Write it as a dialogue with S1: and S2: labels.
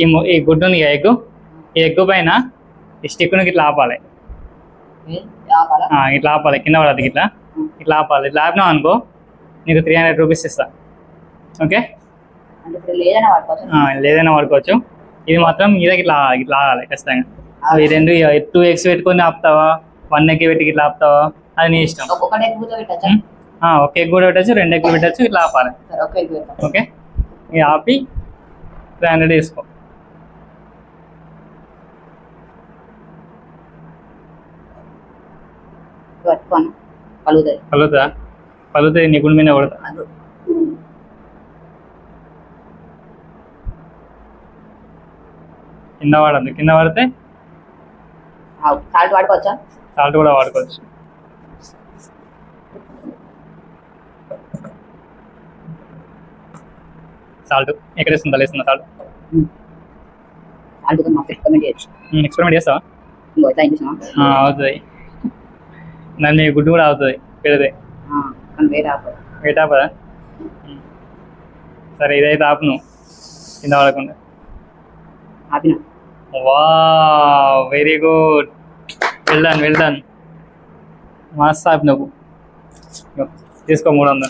S1: ఈ గుడ్డు ఉంది ఎగ్, ఈ ఎగ్ పైన ఈ స్టిక్ను ఇట్లా ఆపాలి. ఇట్లా ఆపాలి, కింద పడద్దు. ఇట్లా ఆపాలి. ఇట్లా ఆపినావు అనుకో నీకు 300 రూపీస్ ఇస్తా. ఓకే, లేదైనా వాడుకోవచ్చు. ఇది మాత్రం ఇదకి ఇట్లా ఇట్లా ఆగాలి ఖచ్చితంగా. ఈ రెండు 2 eggs పెట్టుకొని ఆపుతావా, 1 egg పెట్టి ఇట్లా ఆపుతావా, అది నీ ఇష్టం. ఒక ఎగ్ కూడా పెట్టచ్చు, 2 eggs పెట్టచ్చు. ఇట్లా ఆపాలి. ఓకే, ఇది ఆపి 300 తీసుకో. పలుగుతుంది నీ గుండె మీద కొడతా. కింద పడద్దు, కింద పడితే సాల్ట్ వాడుకోవచ్చా? సాల్ట్ కూడా వాడుకోవచ్చు. సాల్ట్ ఎక్కడ వేస్తుందా? లేస్తుందా సాల్ట్? ఎక్స్పెరిమెంట్ చేస్తావా? అవుతుంది. నన్ను గుడ్డు కూడా అవుతుంది పెడితే. వెయిట్ ఆపదా? సరే, ఇదైతే ఆపు నువ్వు కింద పడకుండా. వా, వెరీ గుడ్, వెల్ డన్. మస్తు ఆపి నువ్వు. తీసుకో 300.